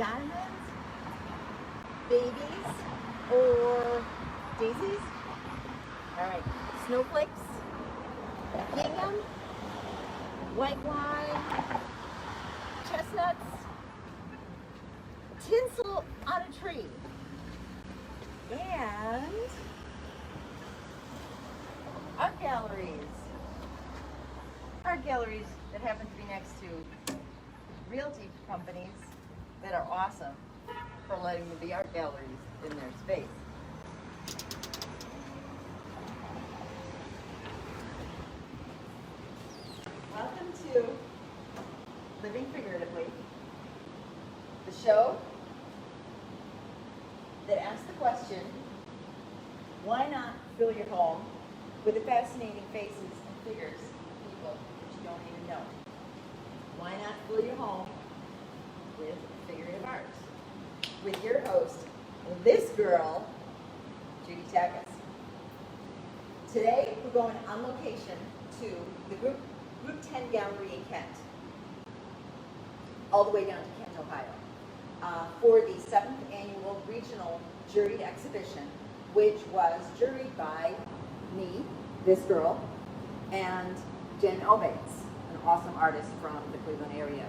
diamonds, babies, or daisies? All right, snowflakes, gingham, white wine, chestnuts, tinsel on a tree, and art galleries. Art galleries that happen to be next to realty companies that are awesome for letting them be art galleries in their space. Welcome to Living Figuratively, the show that asks the question, why not fill your home with the fascinating faces and figures of people that you don't even know? Why not fill your home with figurative art? With your host, this girl, Judy Stavec. Today, we're going on location to the Group 10 Gallery in Kent, all the way down to Kent, Ohio, for the 7th annual regional juried exhibition, which was juried by me, this girl, and Jen Omaitz, an awesome artist from the Cleveland area.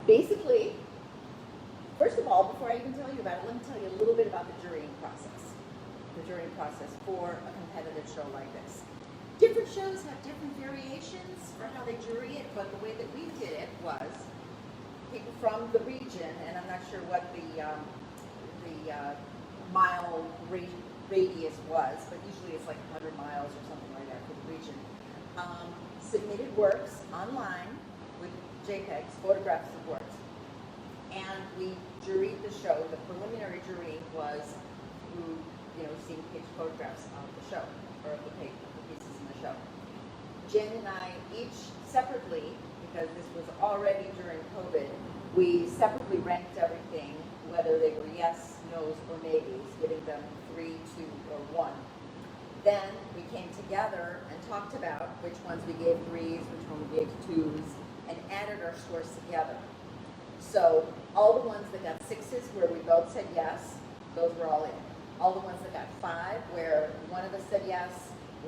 Basically, first of all, before I even tell you about it, let me tell you a little bit about the jurying process. The jurying process for a competitive show like this. Different shows have different variations for how they jury it, but the way that we did it was people from the region, and I'm not sure what the mile radius was, but usually it's like 100 miles or something like that for the region, submitted works online with JPEGs, photographs of works, and we juried the show. The preliminary jury was through, seeing page photographs of the show, or of the pieces in the show. Jen and I each separately, because this was already during COVID, we separately ranked everything, whether they were yes, no's, or maybes, giving them 3, 2, or 1. Then we came together and talked about which ones we gave 3s, which one we gave 2s, and added our scores together. So all the ones that got 6s, where we both said yes, those were all in. All the ones that got 5, where one of us said yes,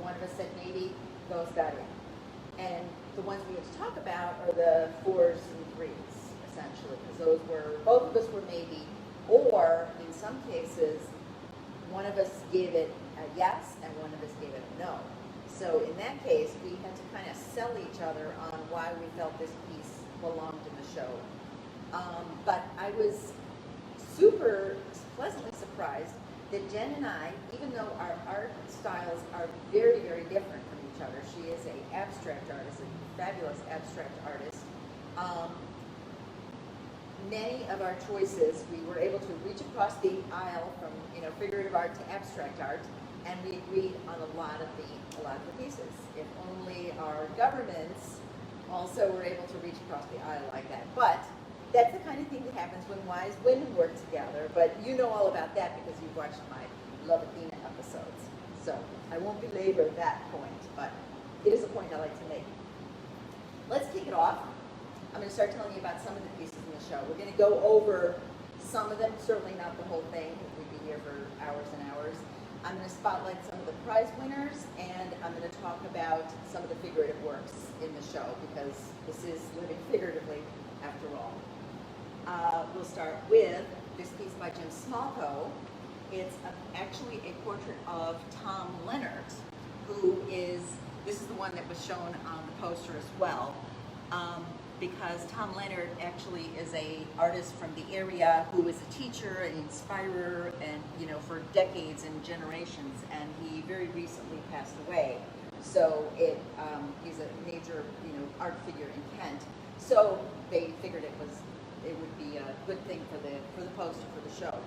one of us said maybe, those got in. And the ones we had to talk about are the 4s and 3s, essentially, because those were, both of us were maybe, or in some cases, one of us gave it a yes and one of us gave it a no. So in that case, we had to kind of sell each other on why we felt this piece belonged in the show. But I was super pleasantly surprised that Jen and I, even though our art styles are very, very different from each other, she is an abstract artist, a fabulous abstract artist. Many of our choices, we were able to reach across the aisle from figurative art to abstract art, and we agreed on a lot of the pieces. If only our governments also were able to reach across the aisle like that. But that's the kind of thing that happens when wise women work together. But you know all about that because you've watched my Love Athena episodes. So I won't belabor that point, but it is a point I like to make. Let's kick it off. I'm going to start telling you about some of the pieces in the show. We're going to go over some of them, certainly not the whole thing, because we'd be here for hours and hours. I'm going to spotlight some of the prize winners, and I'm going to talk about some of the figurative works in the show, because this is living figuratively after all. We'll start with this piece by Jim Smolko. It's actually a portrait of Tom Leonard, who is, this is the one that was shown on the poster as well, because Tom Leonard actually is an artist from the area who was a teacher, an inspirer, and for decades and generations, and he very recently passed away. So he's a major art figure in Kent. So they figured it would be a good thing for the poster for the show.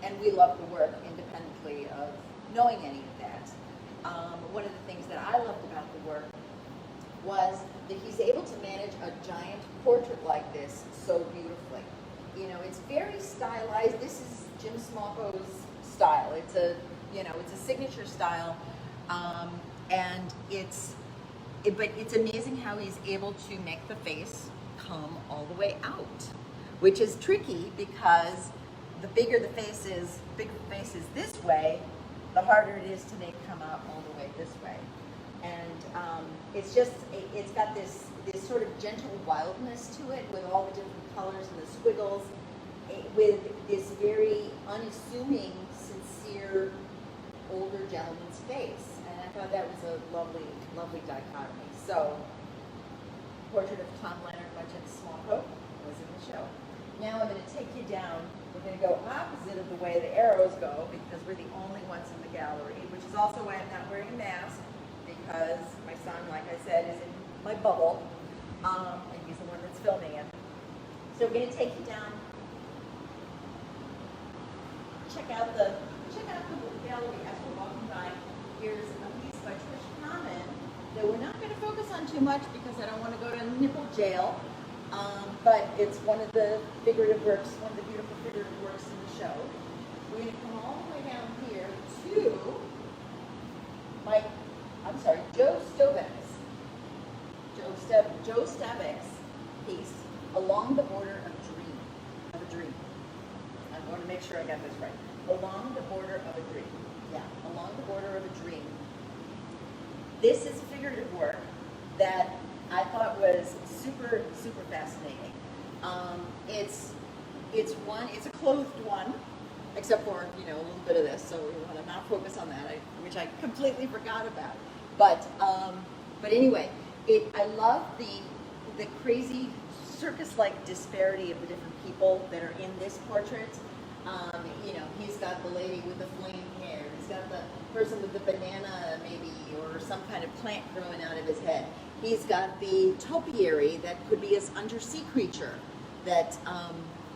And we love the work independently of knowing any of that. One of the things that I loved about the work was that he's able to manage a giant portrait like this so beautifully. It's very stylized. This is Jim Smolko's style. It's a signature style, and but it's amazing how he's able to make the face come all the way out. which is tricky because the bigger the face is this way, the harder it is to make it come out all the way this way. And it's got this sort of gentle wildness to it with all the different colors and the squiggles, with this very unassuming, sincere, older gentleman's face. And I thought that was a lovely, lovely dichotomy. So, portrait of Tom Leonard Merchant Smolko was in the show. Now I'm going to take you down. We're going to go opposite of the way the arrows go because we're the only ones in the gallery, which is also why I'm not wearing a mask, because my son, like I said, is in my bubble, and he's the one that's filming it. So we're going to take you down. Check out the gallery as we're walking by. Here's a piece by Trish Common that we're not going to focus on too much because I don't want to go to nipple jail. But it's one of the figurative works, one of the beautiful figurative works in the show. We're going to come all the way down here to Joe Stavec's piece, Along the Border of a Dream. I want to make sure I got this right. Along the Border of a Dream. Yeah, Along the Border of a Dream. This is a figurative work that I thought was super, super fascinating. It's a clothed one, except for, a little bit of this, so we want to not focus on that, which I completely forgot about. But anyway, I love the crazy circus-like disparity of the different people that are in this portrait. He's got the lady with the flame hair. He's got the person with the banana, maybe, or some kind of plant growing out of his head. He's got the topiary that could be his undersea creature.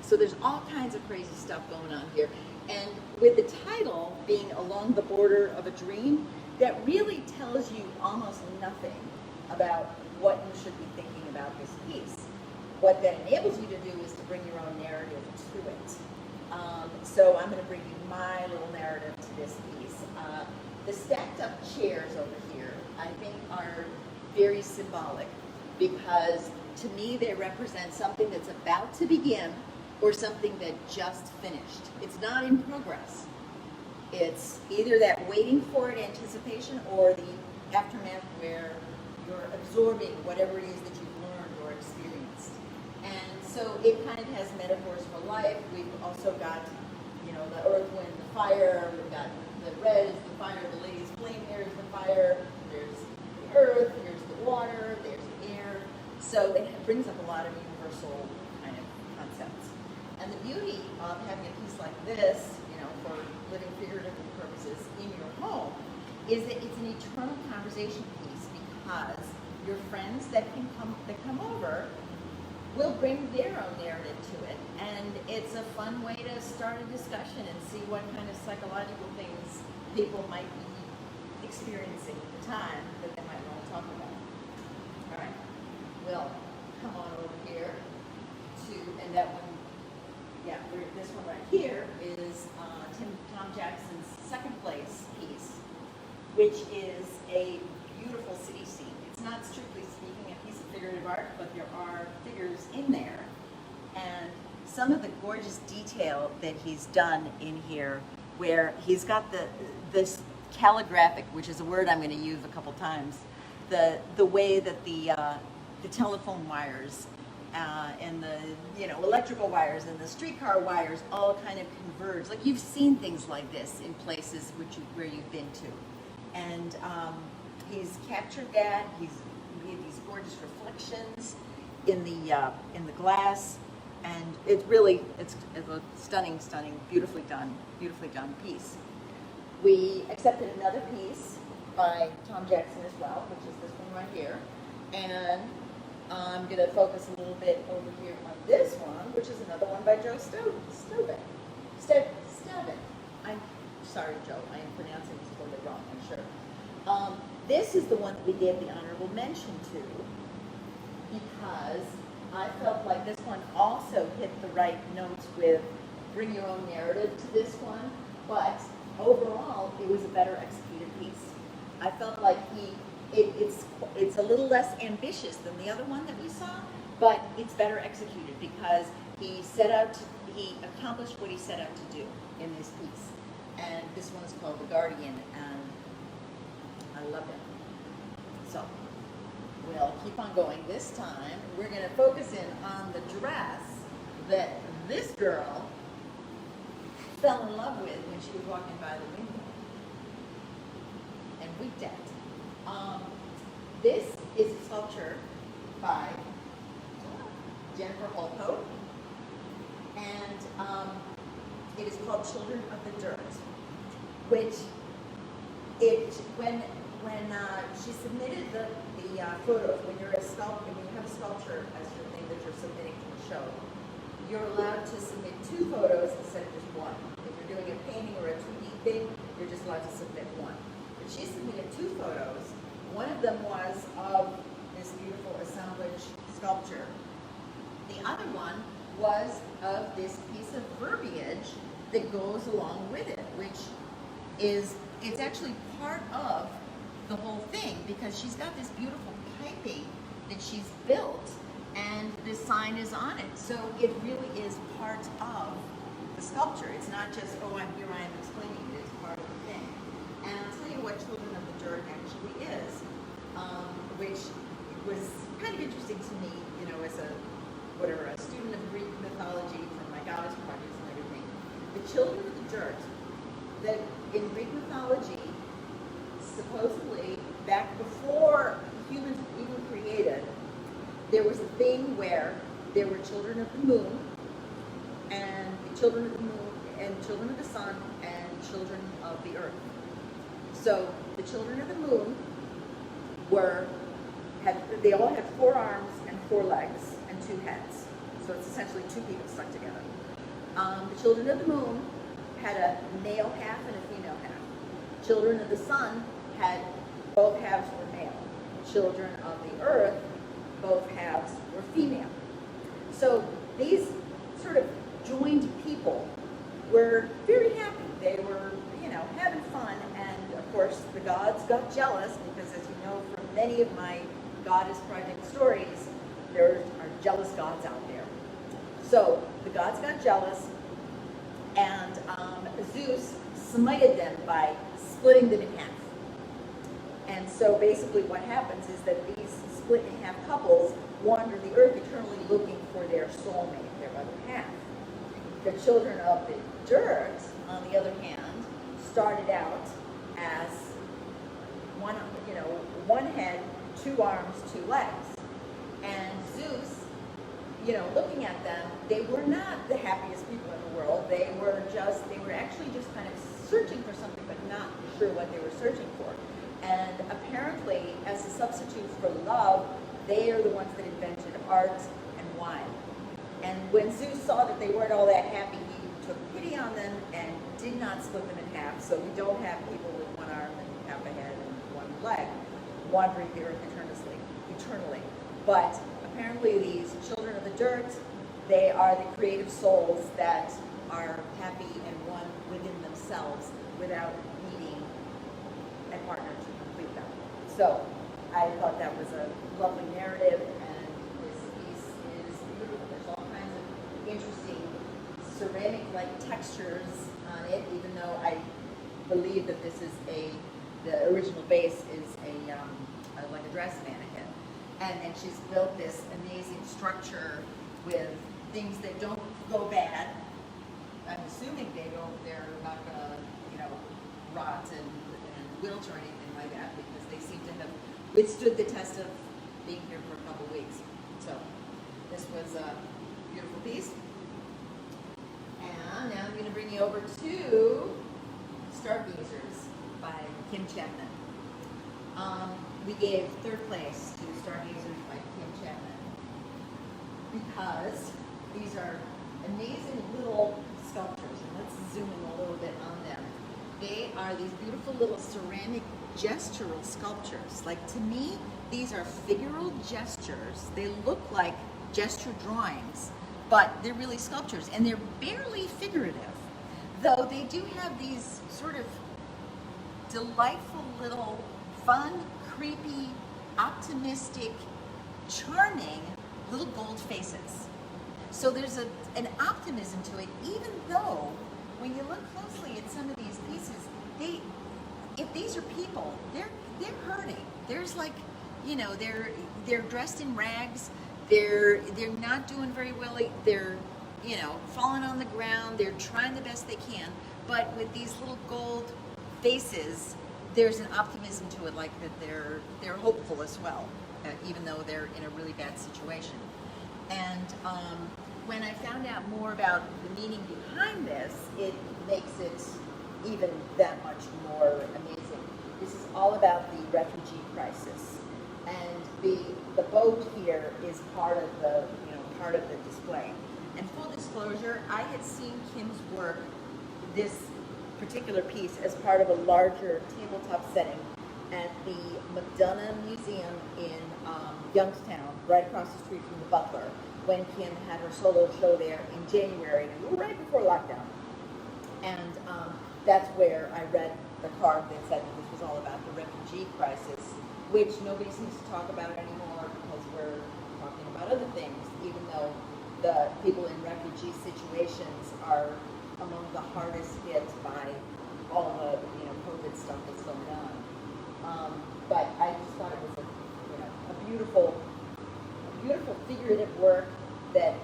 So there's all kinds of crazy stuff going on here. And with the title being Along the Border of a Dream, that really tells you almost nothing about what you should be thinking about this piece. What that enables you to do is to bring your own narrative to it. So I'm going to bring you my little narrative to this piece. The stacked up chairs over here, I think, are very symbolic because to me they represent something that's about to begin or something that just finished. It's not in progress. It's either that waiting for it anticipation or the aftermath where you're absorbing whatever it is that you've learned or experienced. And so it kind of has metaphors for life. We've also got, the earth, wind, the fire. We've got the red is the fire, the lady's flame here is the fire. There's the earth, here's the water, there's the air. So it brings up a lot of universal kind of concepts. And the beauty of having a piece like this, for living figuratively purposes in your home, is that it's an eternal conversation piece because your friends that come over will bring their own narrative to it, and it's a fun way to start a discussion and see what kind of psychological things people might be experiencing at the time that they might want to talk about. All right, we'll come on over here and that one, this one right here is Tom Jackson's second place piece, which is a beautiful city scene. It's not strictly speaking a piece of figurative art, but there are figures in there. And some of the gorgeous detail that he's done in here, where he's got this calligraphic, which is a word I'm going to use a couple times, the way that the telephone wires and the electrical wires and the streetcar wires all kind of converge. Like you've seen things like this in places where you've been to, and he's captured that. He's made these gorgeous reflections in the glass, and it's a stunning, beautifully done piece. We accepted another piece by Tom Jackson as well, which is this one right here, and I'm going to focus a little bit over here on this one, which is another one by Joe Stavec. I'm sorry, Joe, I am pronouncing this totally wrong, I'm sure. This is the one that we gave the honorable mention to because I felt like this one also hit the right notes with bring your own narrative to this one, but overall it was a better executed piece. I felt like it's a little less ambitious than the other one that we saw, but it's better executed because he accomplished what he set out to do in this piece. And this one is called The Guardian, and I love it. So we'll keep on going. This time we're going to focus in on the dress that this girl fell in love with when she was walking by the window and winked at. This is a sculpture by Jennifer Halpoe, and it is called Children of the Dirt, which when she submitted the photos, when you have a sculpture as your thing that you're submitting to a show, you're allowed to submit 2 photos instead of just 1. If you're doing a painting or a 2D thing, you're just allowed to submit 1. But she submitted 2 photos. One of them was of this beautiful assemblage sculpture. The other one was of this piece of verbiage that goes along with it, which it's actually part of the whole thing, because she's got this beautiful piping that she's built, and this sign is on it. So it really is part of the sculpture. It's not just, oh, I am explaining it. It's part of the thing. And I'll tell you what Children of the Dirt actually is, which was kind of interesting to me, as a student of Greek mythology from my goddess projects and everything. The Children of the Dirt, that in Greek mythology, supposedly back before humans were even created, there was a thing where there were children of the moon, and the children of the moon, and children of the sun, and children of the earth. So the children of the moon they all had 4 arms and 4 legs and 2 heads. So it's essentially 2 people stuck together. The children of the moon had a male half and a female half. Children of the sun had both halves were male. Children of the earth, both halves were female. So these sort of joined people were very happy. They were, having fun. And of course, the gods got jealous because, as you know from many of my goddess project stories, there are jealous gods out there. So the gods got jealous, and Zeus smited them by splitting them in half. And so basically what happens is that these split in half couples wander the earth eternally looking for their soulmate, their other half. The children of the dirt, on the other hand, started out as one head, 2 arms, 2 legs. And Zeus, looking at them, they were not the happiest people in the world. They were actually just kind of searching for something, but not sure what they were searching for. And apparently, as a substitute for love, they are the ones that invented art and wine. And when Zeus saw that they weren't all that happy, he took pity on them and did not split them in half. So we don't have people with 1 arm and half a head and 1 leg wandering the earth eternally. But apparently these children of the dirt, they are the creative souls that are happy and one within themselves without needing a partner to complete them. So I thought that was a lovely narrative, and this piece is beautiful. There's all kinds of interesting ceramic-like textures on it, even though I believe that this is the original base is like a dress mannequin. And then she's built this amazing structure with things that don't go bad. I'm assuming they're not gonna, rot and wilt or anything like that, because they seem to have withstood the test of being here for a couple weeks. So this was a beautiful piece. And now I'm going to bring you over to Starbuzzers by Kim Chapman. We gave 3rd place to Starbuzzers by Kim Chapman because these are amazing little sculptures, and let's zoom in a little bit on them. They are these beautiful little ceramic gestural sculptures. Like, to me, these are figural gestures. They look like gesture drawings, but they're really sculptures, and they're barely figurative, though they do have these sort of delightful little fun, creepy, optimistic, charming little gold faces. So there's an optimism to it, even though when you look closely at some of these pieces, if these are people, they're hurting. There's like, you know, they're dressed in rags. They're not doing very well. They're, you know, falling on the ground. They're trying the best they can. But with these little gold faces, there's an optimism to it, like that they're hopeful as well, even though they're in a really bad situation. And when I found out more about the meaning behind this, it makes it even that much more amazing. This is all about the refugee crisis, and the boat here is part of the display. And full disclosure, I had seen Kim's work, this particular piece, as part of a larger tabletop setting at the McDonough Museum in Youngstown, right across the street from the Butler, when Kim had her solo show there in January, right before lockdown. And that's where I read the card that said that this was all about the refugee crisis, which nobody seems to talk about anymore because we're talking about other things, even though the people in refugee situations are among the hardest hit by all the COVID stuff that's going on. But I just thought it was a beautiful figurative work that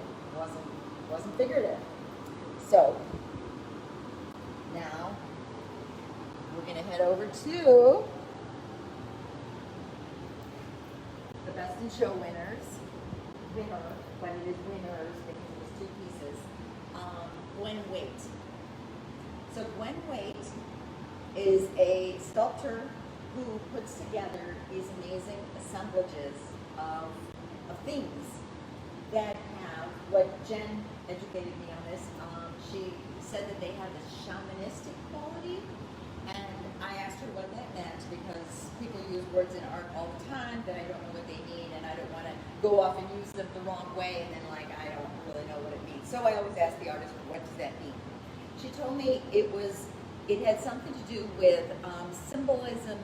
wasn't figurative. So now we're going to head over to the Best in Show winner, but it is winners because it was two pieces. Gwen Waight. So Gwen Waight is a sculptor who puts together these amazing assemblages of things that have what Jen educated me on this. She said that they have this shamanistic quality, and I asked her what that meant because people use words in art all the time that I don't know what they mean, and I don't want to go off and use them the wrong way, and then I don't really know what it means. So I always ask the artist, what does that mean? She told me it had something to do with symbolism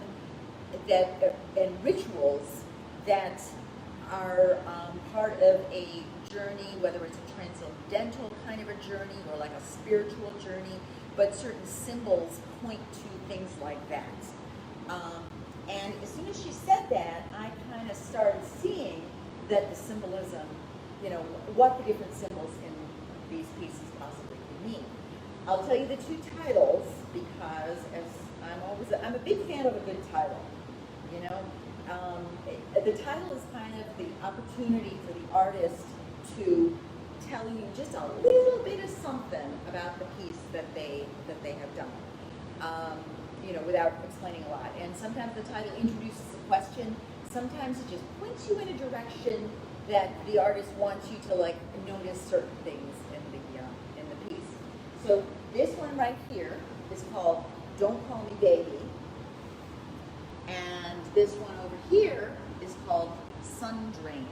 and rituals that are part of a journey, whether it's a transcendental kind of a journey or like a spiritual journey, but certain symbols point to things like that. And as soon as she said that, I kind of started seeing that the symbolism, what the different symbols in these pieces possibly can mean. I'll tell you the two titles because I'm a big fan of a good title. The title is kind of the opportunity for the artist to tell you just a little bit of something about the piece that they have done, without explaining a lot. And sometimes the title introduces a question. Sometimes it just points you in a direction that the artist wants you to notice certain things in the piece. So this one right here is called "Don't Call Me Baby," and this one over here is called "Sun Drained."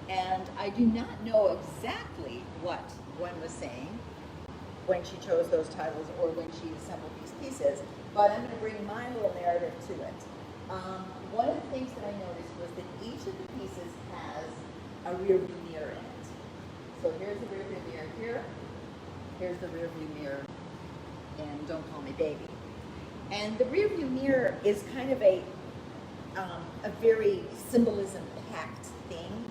And I do not know exactly what Gwen was saying when she chose those titles or when she assembled these pieces, but I'm going to bring my little narrative to it. One of the things that I noticed was that each of the pieces has a rear view mirror in it. So here's the rear view mirror here. Here's the rear view mirror in "Don't Call Me Baby." And the rear view mirror is kind of a very symbolism-packed thing,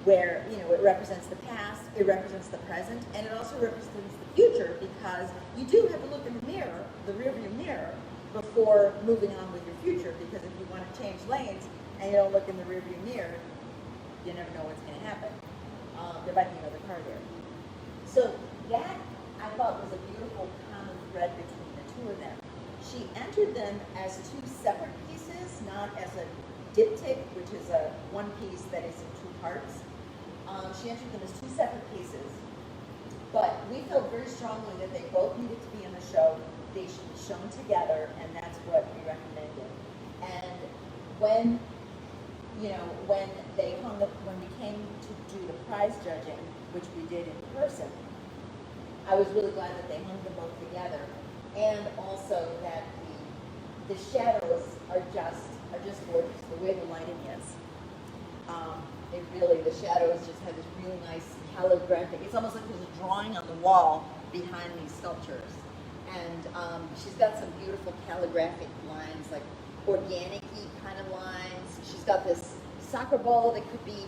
where it represents the past, it represents the present, and it also represents the future, because you do have to look in the mirror, the rear view mirror, before moving on with your future, because if you want to change lanes and you don't look in the rear view mirror, you never know what's going to happen. There might be another car there. So that, I thought, was a beautiful common thread between the two of them. She entered them as two separate pieces, not as a diptych, which is one piece that is in two parts. She entered them as two separate pieces, but we felt very strongly that they both needed to be in the show. They should be shown together, and that's what we recommended. And when we came to do the prize judging, which we did in person, I was really glad that they hung them both together, and also that the shadows are just gorgeous. The way the lighting is, the shadows just have this really nice calligraphic. It's almost like there's a drawing on the wall behind these sculptures. And she's got some beautiful calligraphic lines, like organic-y kind of lines. She's got this soccer ball that could be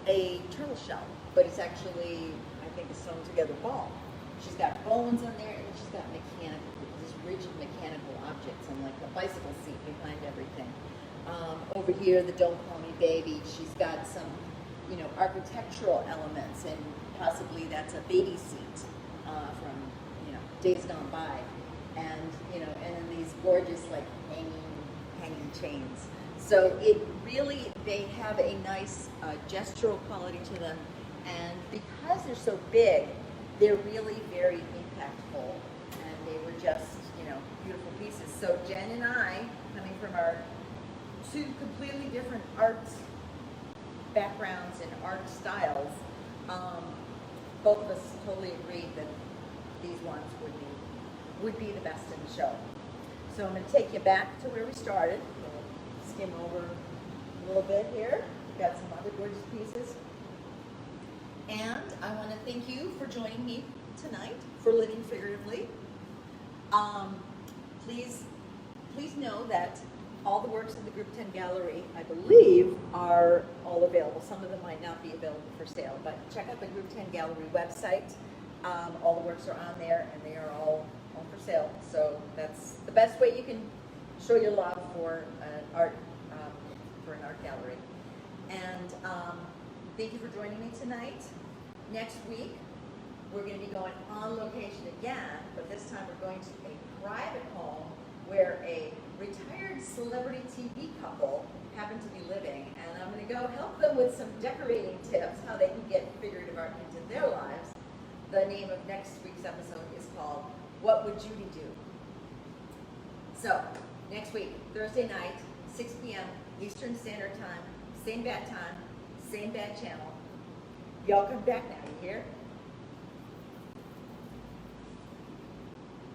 a turtle shell, but it's actually, I think, a sewn together ball. She's got bones on there, and she's got this rigid mechanical objects, and like a bicycle seat behind everything. Over here, the Don't Call Me Baby, she's got some, you know, architectural elements, and possibly that's a baby seat from, you know, days gone by. And, you know, and then these gorgeous, like, hanging chains. So it really, they have a nice gestural quality to them, and because they're so big, they're really very impactful, and they were just, you know, beautiful pieces. So Jen and I, coming from our two completely different art backgrounds and art styles, both of us totally agreed that these ones would be the best in the show. So I'm going to take you back to where we started. We'll skim over a little bit here. We've got some other gorgeous pieces. And I want to thank you for joining me tonight for Living Figuratively. Please know that all the works in the Group 10 gallery, I believe, are all available. Some of them might not be available for sale, but check out the Group 10 gallery website. All the works are on there, and they are all for sale. So that's the best way you can show your love for an art gallery. And thank you for joining me tonight. Next week, we're going to be going on location again, but this time we're going to a private home where a retired celebrity TV couple happen to be living, and I'm going to go help them with some decorating tips, how they can get figurative art into their lives. The name of next week's episode is called What Would Judy Do? So, next week, Thursday night, 6 p.m. Eastern Standard Time, same bad time, same bad channel. Y'all come back now, you hear?